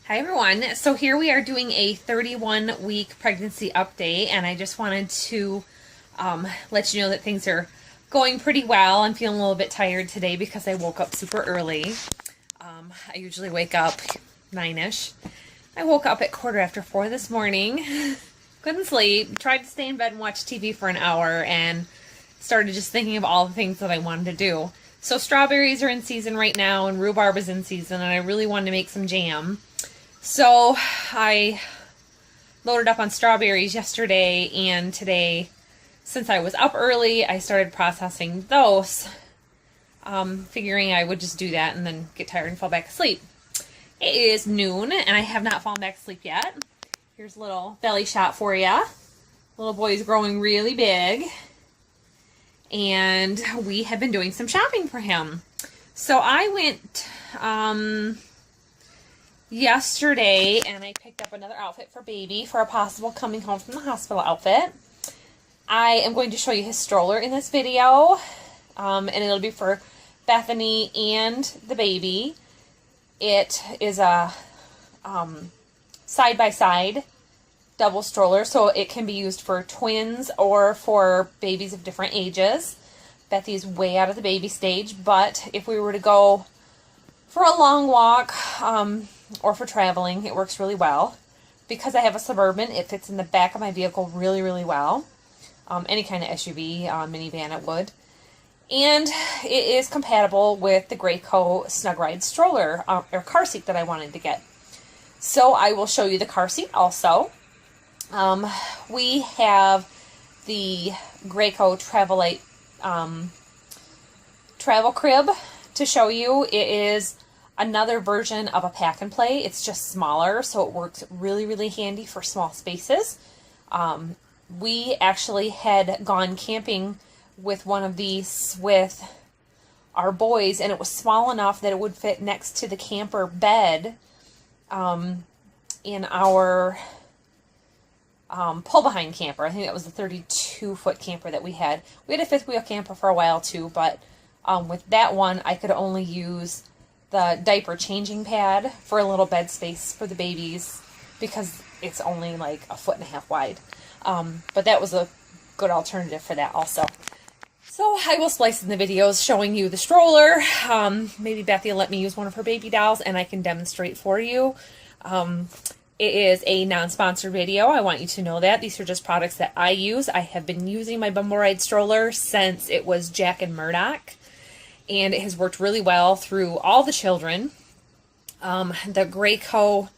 Hi everyone. So here we are doing a 31-week pregnancy update, and I just wanted to let you know that things are going pretty well. I'm feeling a little bit tired today because I woke up super early. I usually wake up 9ish. I woke up at 4:15 this morning. Couldn't sleep. Tried to stay in bed and watch TV for an hour, and started just thinking of all the things that I wanted to do. So strawberries are in season right now, and rhubarb is in season, and I really wanted to make some jam. So I loaded up on strawberries yesterday, and today, since I was up early, I started processing those, figuring I would just do that and then get tired and fall back asleep. It is noon, and I have not fallen back asleep yet. Here's a little belly shot for you. Little boy's growing really big, and we have been doing some shopping for him. So I went yesterday, and I picked up another outfit for baby for a possible coming home from the hospital outfit. I am going to show you his stroller in this video, and it'll be for Bethany and the baby. It is a side-by-side double stroller, so it can be used for twins or for babies of different ages. Bethy's way out of the baby stage, but if we were to go for a long walk, or for traveling, it works really well. Because I have a Suburban, it fits in the back of my vehicle really, really well. Any kind of SUV, minivan, it would. And it is compatible with the Graco Snug Ride stroller, or car seat that I wanted to get. So I will show you the car seat also. We have the Graco Travelite travel crib to show you. It is another version of a pack and play. It's just smaller, so it works really, really handy for small spaces. We actually had gone camping with one of these with our boys, and it was small enough that it would fit next to the camper bed in our pull-behind camper. I think that was the 32-foot camper that we had. We had a fifth-wheel camper for a while too, but with that one, I could only use the diaper changing pad for a little bed space for the babies because it's only like 1.5 feet wide. But that was a good alternative for that also. So I will splice in the videos showing you the stroller. Maybe Bethy will let me use one of her baby dolls and I can demonstrate for you. It is a non-sponsored video. I want you to know that. These are just products that I use. I have been using my Bumble Ride stroller since it was Jack and Murdoch, and it has worked really well through all the children. The Graco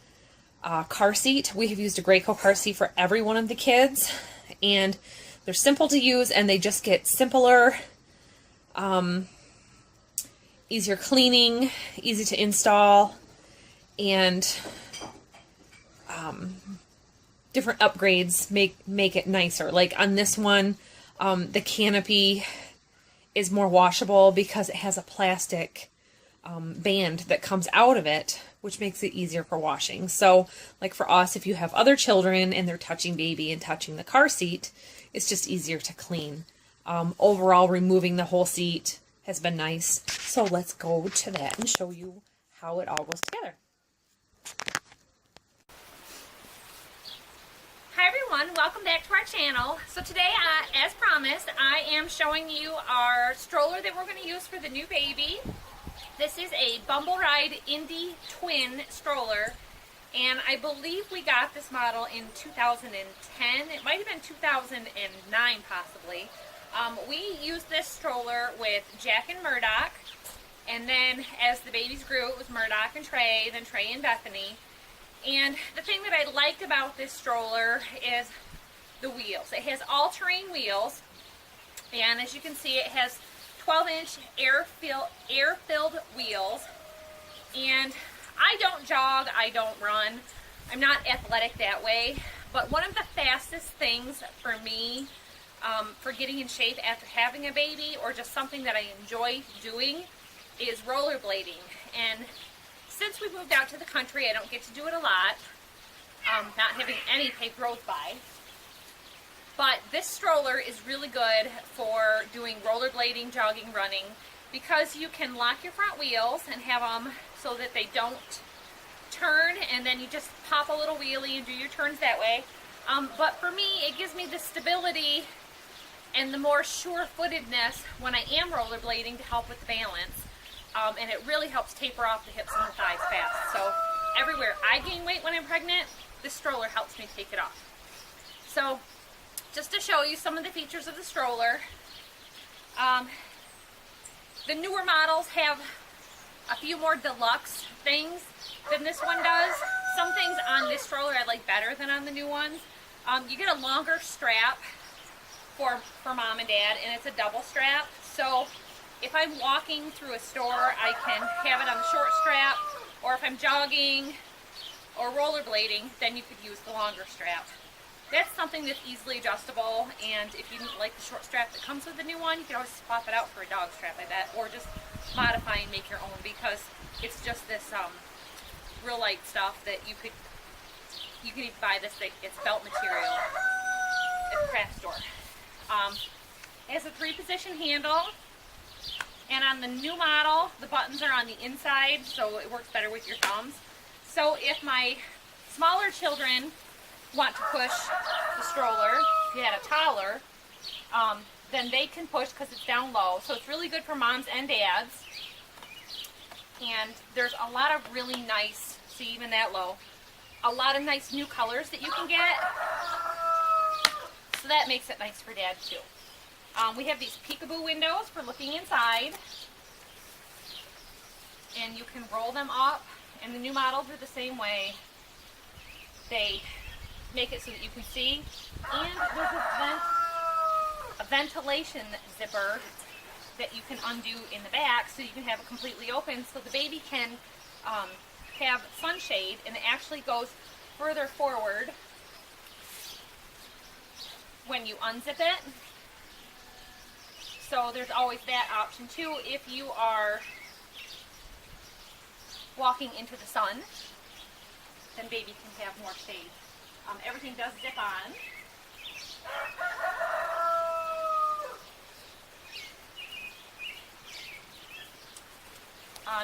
car seat, we have used a Graco car seat for every one of the kids, and they're simple to use, and they just get simpler, easier cleaning, easy to install, and different upgrades make it nicer. Like on this one, the canopy is more washable because it has a plastic band that comes out of it, which makes it easier for washing. So like for us, if you have other children and they're touching baby and touching the car seat, it's just easier to clean. Overall, removing the whole seat has been nice. So let's go to that and show you how it all goes together. Hi everyone, welcome back to our channel. So today, as promised, I am showing you our stroller that we're going to use for the new baby. This is a Bumble Ride Indie Twin stroller, and I believe we got this model in 2010. It might have been 2009 possibly. We used this stroller with Jack and Murdoch, and then as the babies grew, it was Murdoch and Trey, then Trey and Bethany. And the thing that I like about this stroller is the wheels. It has all-terrain wheels, and as you can see, it has 12-inch air-filled wheels. And I don't jog, I don't run. I'm not athletic that way, but one of the fastest things for me for getting in shape after having a baby, or just something that I enjoy doing, is rollerblading. And since we moved out to the country, I don't get to do it a lot, not having any paved roads by. But this stroller is really good for doing rollerblading, jogging, running, because you can lock your front wheels and have them so that they don't turn, and then you just pop a little wheelie and do your turns that way. But for me, it gives me the stability and the more sure-footedness when I am rollerblading to help with the balance. And it really helps taper off the hips and the thighs fast. So everywhere I gain weight when I'm pregnant, this stroller helps me take it off. So just to show you some of the features of the stroller, the newer models have a few more deluxe things than this one does. Some things on this stroller I like better than on the new ones. You get a longer strap for mom and dad, and it's a double strap. So if I'm walking through a store, I can have it on the short strap, or if I'm jogging or rollerblading, then you could use the longer strap. That's something that's easily adjustable, and if you didn't like the short strap that comes with the new one, you can always swap it out for a dog strap, I bet, or just modify and make your own, because it's just this real light stuff that you could even buy this thing. It's belt material at the craft store. It has a 3-position handle, and on the new model, the buttons are on the inside, so it works better with your thumbs. So if my smaller children want to push the stroller, if you had a toddler, then they can push because it's down low. So it's really good for moms and dads. And there's a lot of really nice, see, even that low, a lot of nice new colors that you can get. So that makes it nice for dad too. We have these peekaboo windows for looking inside, and you can roll them up, and the new models are the same way. They make it so that you can see, and there's a ventilation zipper that you can undo in the back so you can have it completely open, so the baby can have sunshade, and it actually goes further forward when you unzip it. So there's always that option too. If you are walking into the sun, then baby can have more shade. Everything does zip on.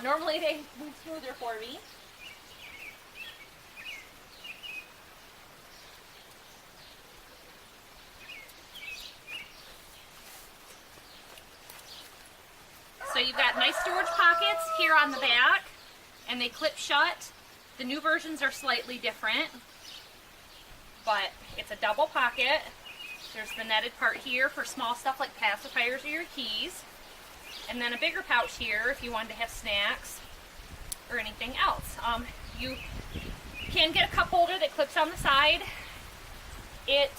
Normally they move smoother for me. So you've got nice storage pockets here on the back, and they clip shut. The new versions are slightly different, but it's a double pocket. There's the netted part here for small stuff like pacifiers or your keys, and then a bigger pouch here if you wanted to have snacks or anything else. You can get a cup holder that clips on the side. It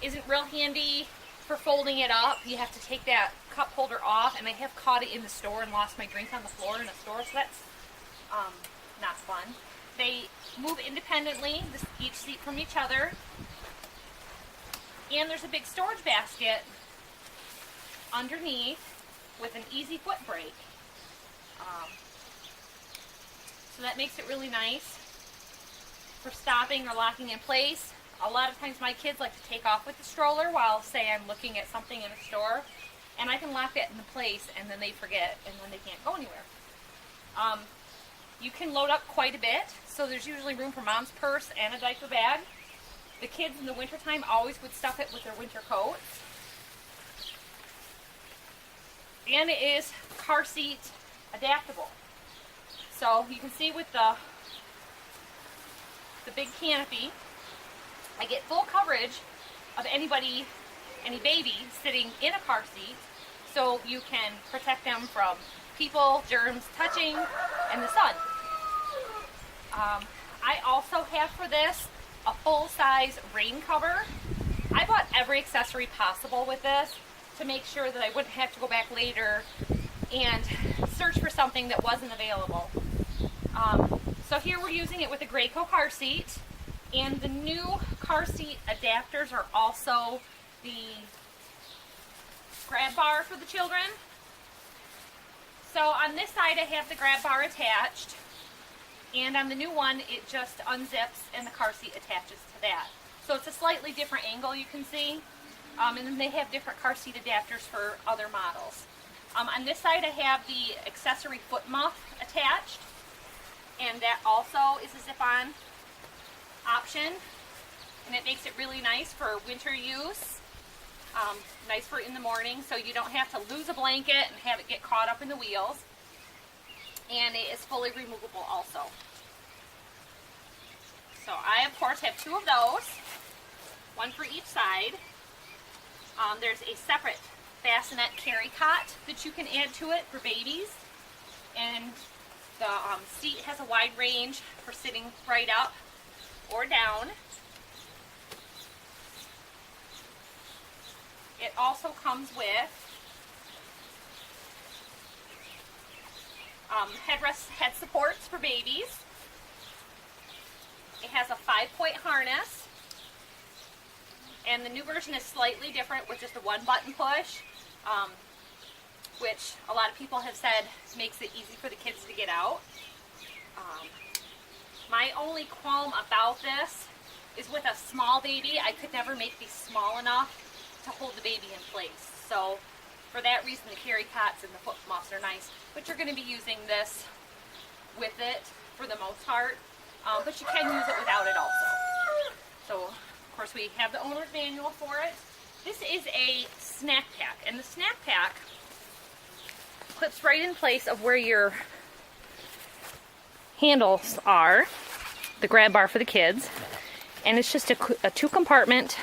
isn't real handy for folding it up. You have to take that cup holder off, and I have caught it in the store and lost my drink on the floor in a store, so that's not fun. They move independently, each seat from each other, and there's a big storage basket underneath with an easy foot brake. So that makes it really nice for stopping or locking in place. A lot of times my kids like to take off with the stroller while, say, I'm looking at something in a store, and I can lock that into place, and then they forget, and then they can't go anywhere. You can load up quite a bit, so there's usually room for mom's purse and a diaper bag. The kids in the wintertime always would stuff it with their winter coats. And it is car seat adaptable. So you can see with the big canopy, I get full coverage of any baby sitting in a car seat, so you can protect them from people, germs, touching, and the sun. I also have for this a full-size rain cover. I bought every accessory possible with this to make sure that I wouldn't have to go back later and search for something that wasn't available. So here we're using it with a Graco car seat, and the new car seat adapters are also the grab bar for the children. So on this side I have the grab bar attached, and on the new one it just unzips and the car seat attaches to that. So it's a slightly different angle, you can see, and then they have different car seat adapters for other models. On this side I have the accessory foot muff attached, and that also is a zip-on option, and it makes it really nice for winter use. Nice for in the morning, so you don't have to lose a blanket and have it get caught up in the wheels. And it is fully removable also. So I, of course, have 2 of those, one for each side. There's a separate bassinet carry cot that you can add to it for babies. And the seat has a wide range for sitting right up or down. It also comes with head supports for babies. It has a 5-point harness, and the new version is slightly different with just a 1-button push, which a lot of people have said makes it easy for the kids to get out. My only qualm about this is with a small baby, I could never make these small enough to hold the baby in place. So for that reason, the carry cots and the foot muffs are nice, but you're going to be using this with it for the most part, but you can use it without it also. So of course we have the owner's manual for it. This is a snack pack, and the snack pack clips right in place of where your handles are, the grab bar for the kids, and it's just a 2-compartment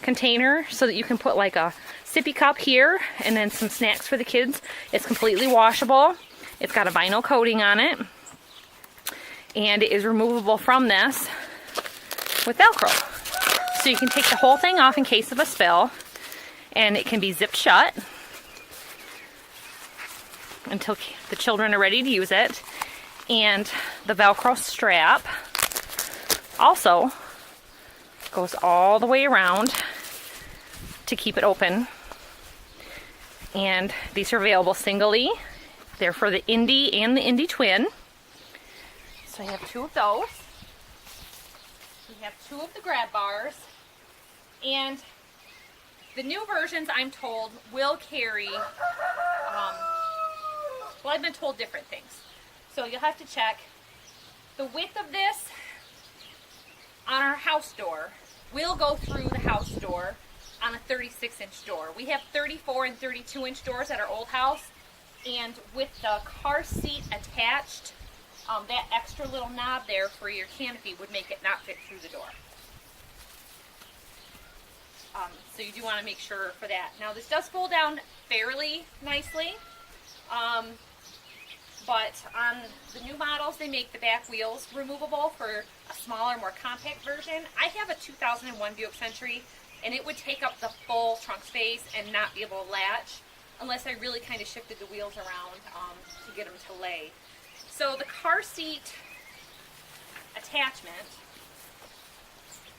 container so that you can put like a sippy cup here and then some snacks for the kids. It's completely washable. It's got a vinyl coating on it, and it is removable from this with Velcro. So you can take the whole thing off in case of a spill, and it can be zipped shut until the children are ready to use it. And the Velcro strap also goes all the way around to keep it open. And these are available singly. They're for the Indy and the Indy Twin. So I have 2 of those. We have 2 of the grab bars. And the new versions, I'm told, will carry, well, I've been told different things. So you'll have to check. The width of this on our house door will go through the house door on a 36-inch door. We have 34 and 32-inch doors at our old house, and with the car seat attached, that extra little knob there for your canopy would make it not fit through the door. So you do want to make sure for that. Now this does fold down fairly nicely, but on the new models they make the back wheels removable for a smaller, more compact version. I have a 2001 Buick Century, and it would take up the full trunk space and not be able to latch unless I really kind of shifted the wheels around to get them to lay. So the car seat attachment,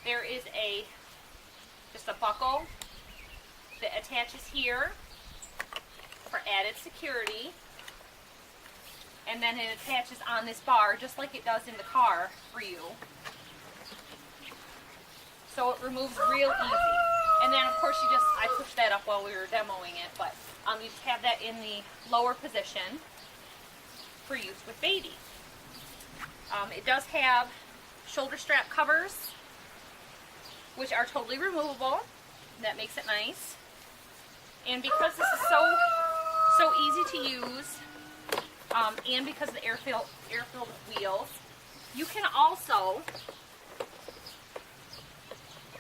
there is just a buckle that attaches here for added security, and then it attaches on this bar just like it does in the car for you. So it removes real easy. And then of course I pushed that up while we were demoing it, but you just have that in the lower position for use with baby. It does have shoulder strap covers, which are totally removable. That makes it nice. And because this is so easy to use, and because of the air-filled wheels, you can also,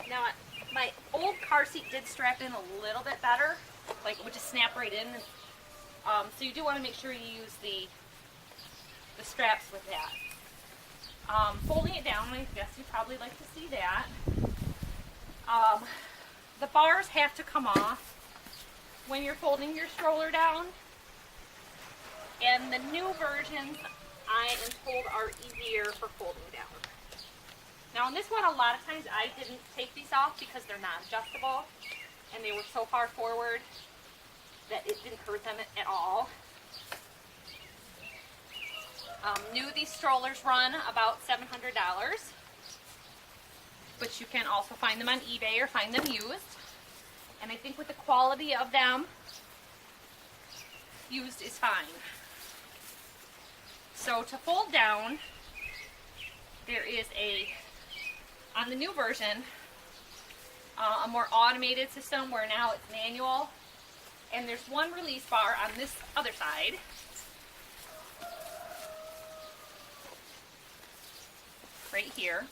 now my old car seat did strap in a little bit better, like it would just snap right in. So you do want to make sure you use the straps with that. Folding it down, I guess you'd probably like to see that. The bars have to come off when you're folding your stroller down. And the new versions, I am told, are easier for folding down. Now on this one, a lot of times I didn't take these off because they're not adjustable, and they were so far forward that it didn't hurt them at all. New, these strollers run about $700, but you can also find them on eBay or find them used. And I think with the quality of them, used is fine. So to fold down, there is on the new version, a more automated system where now it's manual. And there's one release bar on this other side. Right here.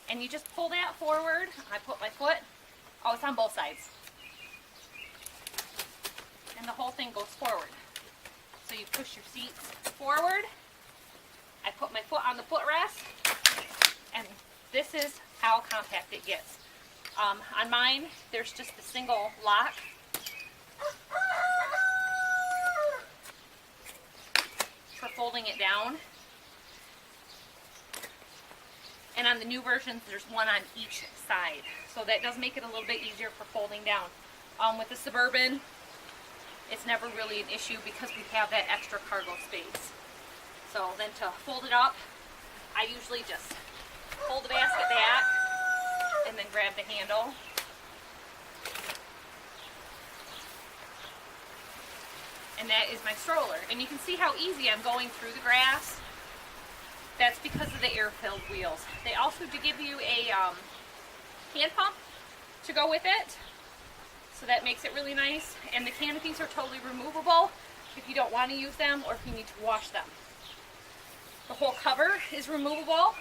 And you just pull that forward. I put my foot. Oh, it's on both sides. And the whole thing goes forward. So you push your seats forward. I put my foot on the footrest. And this is how compact it gets. On mine, there's just a single lock. For folding it down. And on the new versions, there's one on each side. So that does make it a little bit easier for folding down. With the Suburban, it's never really an issue because we have that extra cargo space. So then to fold it up, I usually just pull the basket back and then grab the handle. And that is my stroller. And you can see how easy I'm going through the grass. That's because of the air-filled wheels. They also do give you a hand pump to go with it. So that makes it really nice. And the canopies are totally removable if you don't want to use them or if you need to wash them. The whole cover is removable.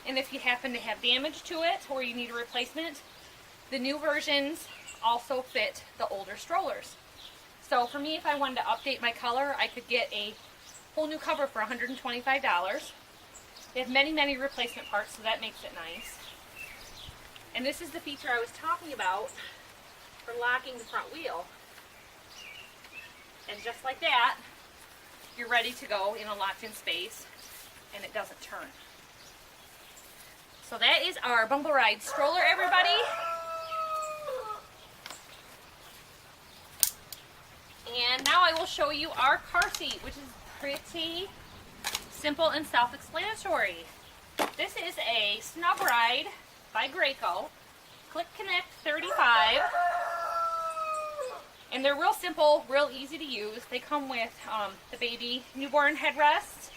And if you happen to have damage to it or you need a replacement, the new versions also fit the older strollers. So for me, if I wanted to update my color, I could get a whole new cover for $125. They have many, many replacement parts, so that makes it nice. And this is the feature I was talking about for locking the front wheel. And just like that, you're ready to go in a locked-in space, and it doesn't turn. So that is our Bumble Ride stroller, everybody. And now I will show you our car seat, which is pretty simple and self-explanatory. This is a Snug Ride by Graco, Click Connect 35. And they're real simple, real easy to use. They come with the baby newborn headrest.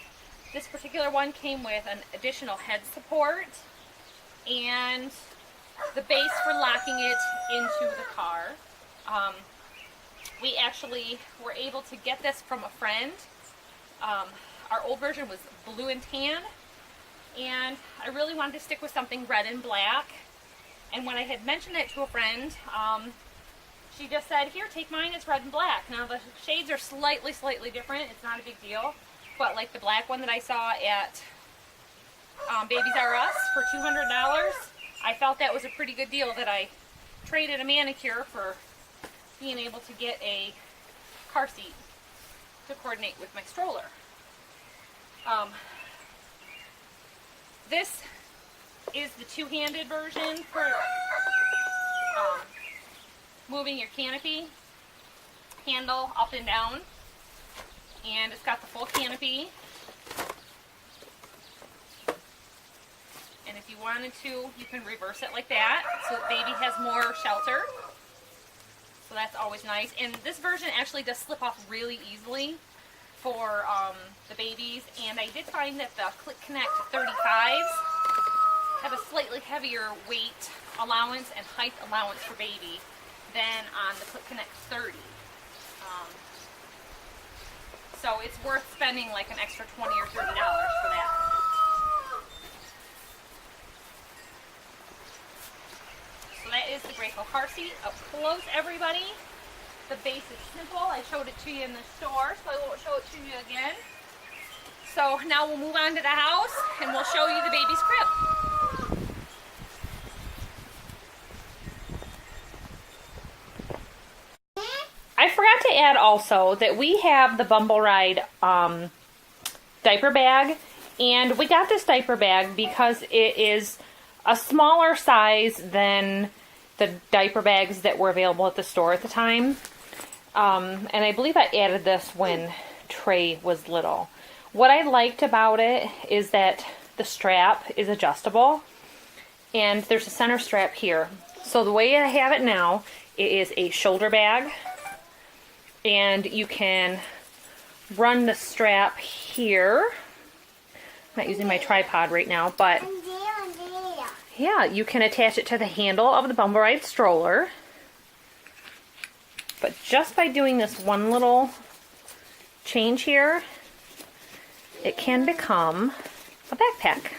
This particular one came with an additional head support and the base for locking it into the car. We actually were able to get this from a friend. Our old version was blue and tan, and I really wanted to stick with something red and black. And when I had mentioned it to a friend, she just said, here, take mine, it's red and black. Now the shades are slightly different, it's not a big deal, but like the black one that I saw at Babies R Us for $200, I felt that was a pretty good deal that I traded a manicure for being able to get a car seat to coordinate with my stroller. This is the two-handed version for moving your canopy handle up and down, and it's got the full canopy. And if you wanted to, you can reverse it like that so the baby has more shelter. So that's always nice. And this version actually does slip off really easily for the babies. And I did find that the Click Connect 35s have a slightly heavier weight allowance and height allowance for baby than on the Click Connect 30. So it's worth spending like an extra $20 or $30 for that. So that is the Graco car seat up close, everybody. The base is simple. I showed it to you in the store, so I won't show it to you again. So now we'll move on to the house and we'll show you the baby's crib. I forgot to add also that we have the Bumble Ride diaper bag, and we got this diaper bag because it is a smaller size than the diaper bags that were available at the store at the time. And I believe I added this when Trey was little. What I liked about it is that the strap is adjustable, and there's a center strap here. So the way I have it now, it is a shoulder bag, and you can run the strap here. I'm not using my tripod right now, but yeah, you can attach it to the handle of the Bumble Ride stroller. But just by doing this one little change here, it can become a backpack.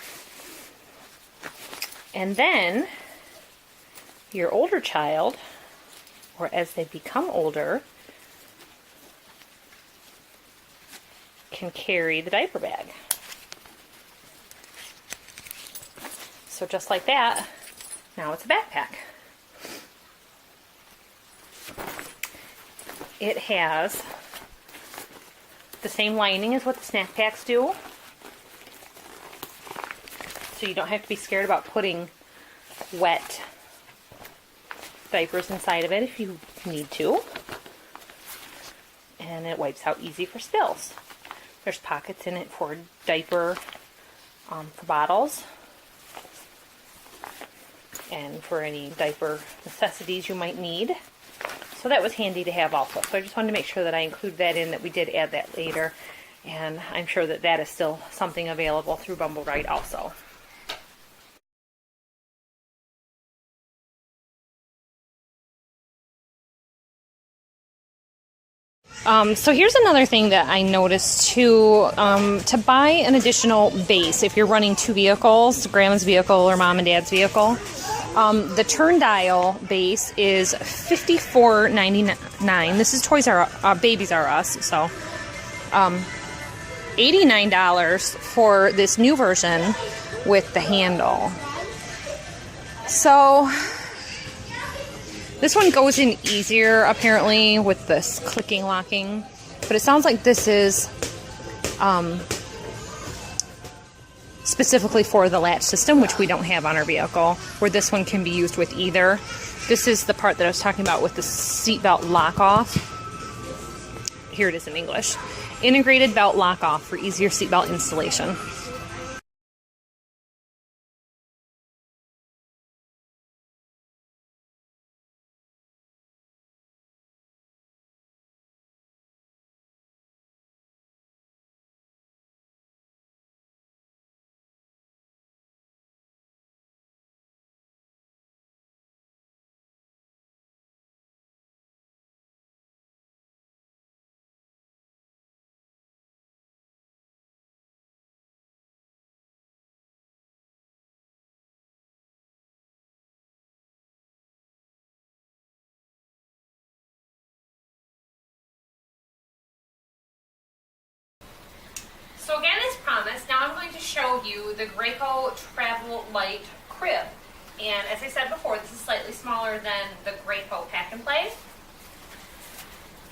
And then your older child, or as they become older, can carry the diaper bag. So just like that, now it's a backpack. It has the same lining as what the snack packs do. So you don't have to be scared about putting wet diapers inside of it if you need to. And it wipes out easy for spills. There's pockets in it for diaper, for bottles, and for any diaper necessities you might need. So that was handy to have also. So I just wanted to make sure that I include that in, that we did add that later. And I'm sure that that is still something available through Bumble Ride also. So here's another thing that I noticed too, to buy an additional base if you're running two vehicles, Grandma's vehicle or Mom and Dad's vehicle. The turn dial base is $54.99. This is Toys R Babies R Us, so $89 for this new version with the handle. So this one goes in easier apparently with this clicking locking, but it sounds like this is specifically for the latch system, which we don't have on our vehicle, where this one can be used with either. This is the part that I was talking about with the seatbelt lock off. Here it is in English. Integrated belt lock off for easier seatbelt installation. So again, as promised, now I'm going to show you the Graco Travel Light Crib. And as I said before, this is slightly smaller than the Graco Pack and Play.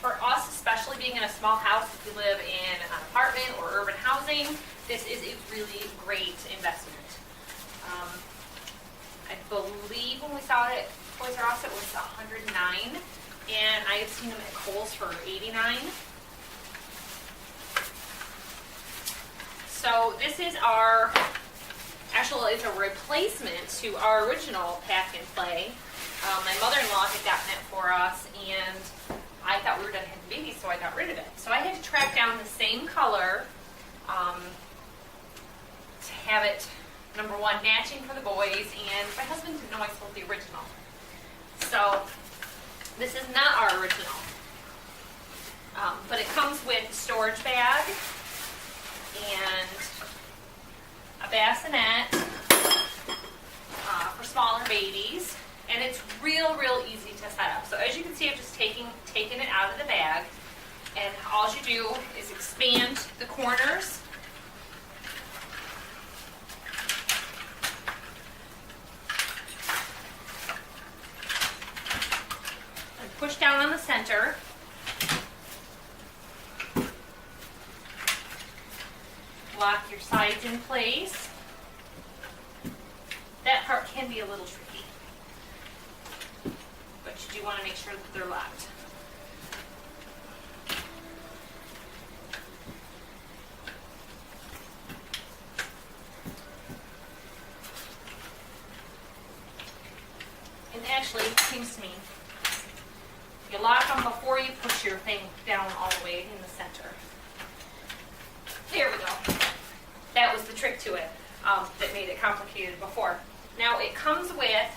For us, especially being in a small house, if you live in an apartment or urban housing, this is a really great investment. I believe when we saw it at Toys R Us, it was $109, and I have seen them at Kohl's for $89. So this is our, actually it's a replacement to our original Pack and Play. My mother-in-law had gotten it for us, and I thought we were going to have the baby, so I got rid of it. So I had to track down the same color to have it, number one, matching for the boys, and my husband didn't know I sold the original. So this is not our original, but it comes with storage bag and a bassinet for smaller babies, and it's real easy to set up. So as you can see, I'm just taking it out of the bag, and all you do is expand the corners and push down on the center. Lock your sides in place. That part can be a little tricky, but you do want to make sure that they're locked. And actually, it seems to me, you lock them before you push your thing down all the way in the center. There we go. That was the trick to it that made it complicated before. Now it comes with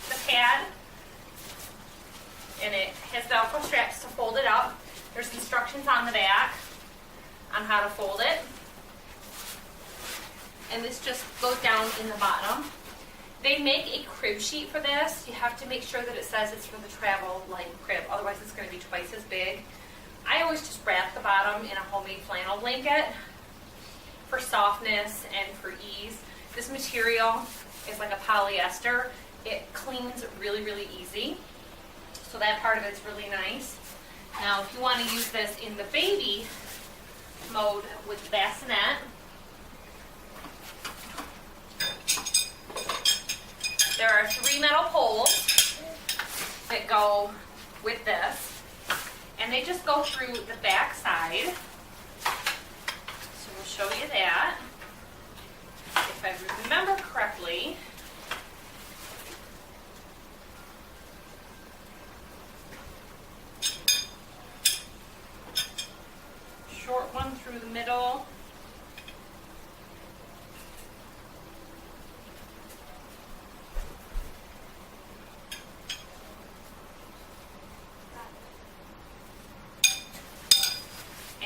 the pad, and it has Velcro straps to fold it up. There's instructions on the back on how to fold it. And this just goes down in the bottom. They make a crib sheet for this. You have to make sure that it says it's for the travel light crib, otherwise it's going to be twice as big. I always just wrap the bottom in a homemade flannel blanket for softness and for ease. This material is like a polyester. It cleans really, really easy. So that part of it's really nice. Now, if you want to use this in the baby mode with the bassinet, there are 3 metal poles that go with this, and they just go through the back side. So we'll show you that. If I remember correctly, short one through the middle.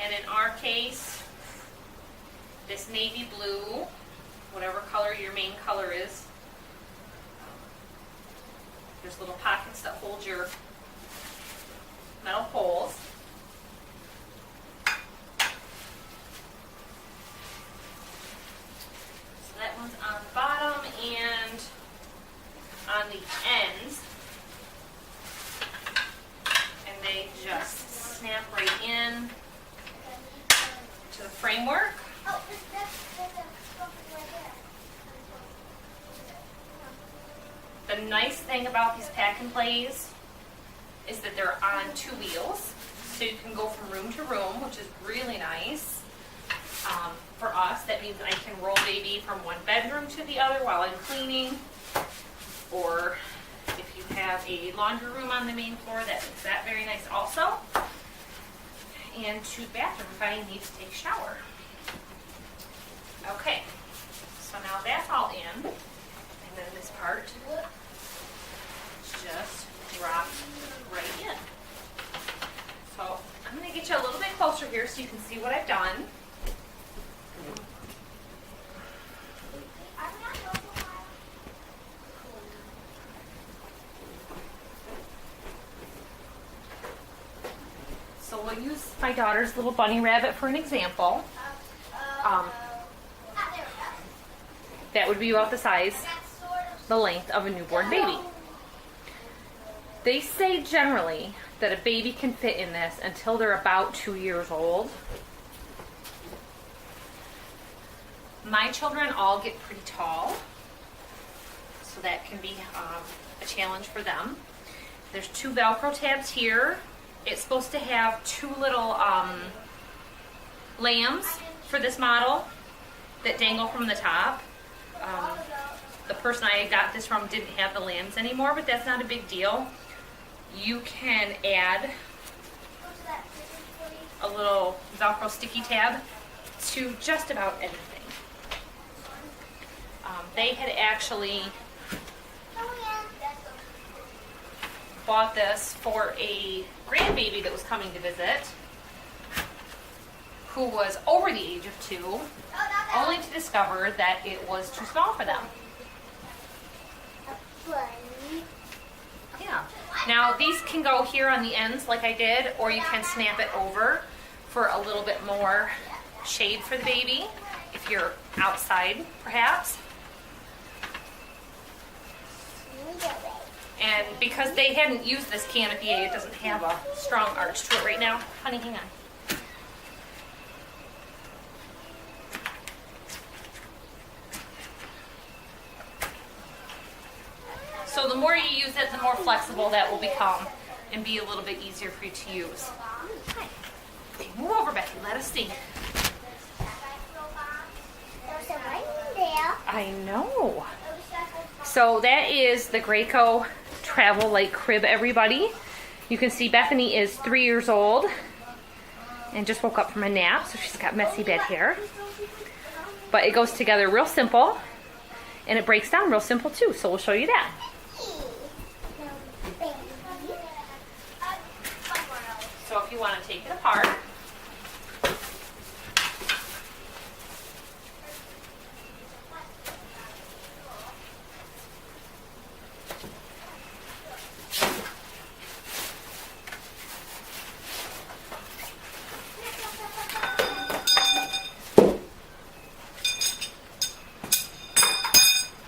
And in our case, this navy blue, whatever color your main color is, there's little pockets that hold your metal poles. So that one's on the bottom and on the ends. And they just snap right in to the framework. The nice thing about these pack and plays is that they're on 2 wheels, so you can go from room to room, which is really nice. For us, that means I can roll baby from one bedroom to the other while I'm cleaning, or if you have a laundry room on the main floor, that makes that very nice also. And 2 bathrooms if I need to take a shower. Okay, so now that's all in, and then this part just drops right in. So I'm going to get you a little bit closer here so you can see what I've done. So we'll use my daughter's little bunny rabbit for an example. That would be about the size, the length of a newborn baby. They say generally that a baby can fit in this until they're about 2 years old. My children all get pretty tall, so that can be a challenge for them. There's 2 Velcro tabs here. It's supposed to have 2 little lambs for this model that dangle from the top. The person I got this from didn't have the lambs anymore, but that's not a big deal. You can add a little Velcro sticky tab to just about anything. They had actually bought this for a grandbaby that was coming to visit, who was over the age of 2, only to discover that it was too small for them. Yeah. Now these can go here on the ends like I did, or you can snap it over for a little bit more shade for the baby if you're outside perhaps. And because they hadn't used this canopy, it doesn't have a strong arch to it right now. Honey, hang on. So the more you use it, the more flexible that will become and be a little bit easier for you to use. Okay, move over, Becky. Let us see. I know. So that is the Graco Travel Light Crib, everybody. You can see Bethany is 3 years old. and just woke up from a nap, so she's got messy bed hair. But it goes together real simple, and it breaks down real simple too, so we'll show you that. So if you want to take it apart,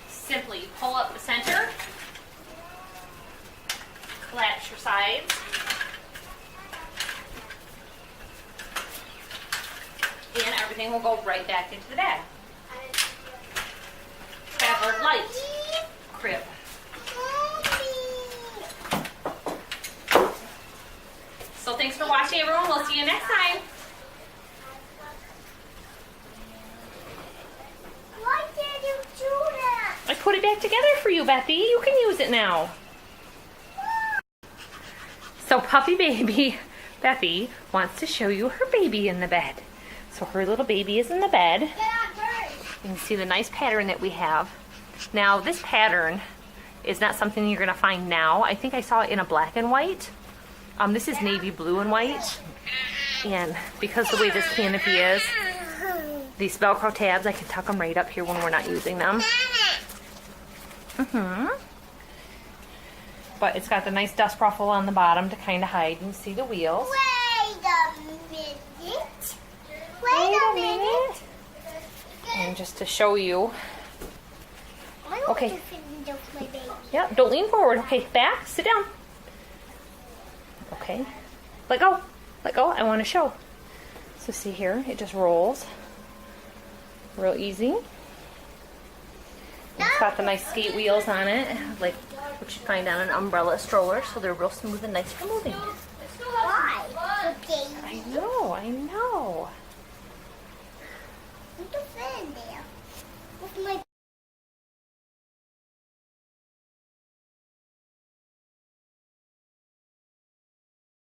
simply pull up the center, collapse your sides, and everything will go right back into the bag. Traveler light crib. So thanks for watching, everyone. We'll see you next time. Why did you do that? I put it back together for you, Bethy. You can use it now. So puppy baby Bethy wants to show you her baby in the bed. So her little baby is in the bed. Get out first. You can see the nice pattern that we have. Now this pattern is not something you're going to find now. I think I saw it in a black and white. This is navy blue and white. And because the way this canopy is, these Velcro tabs, I can tuck them right up here when we're not using them. But it's got the nice dust ruffle on the bottom to kind of hide and see the wheels. Wait a minute. Wait a minute. And just to show you. I want Okay. to fit into my baby. Yep, don't lean forward. Okay, back, sit down. Okay, let go. Let go, I want to show. So see here, it just rolls. Real easy. It's got the nice skate wheels on it, like what you find on an umbrella stroller, so they're real smooth and nice for moving.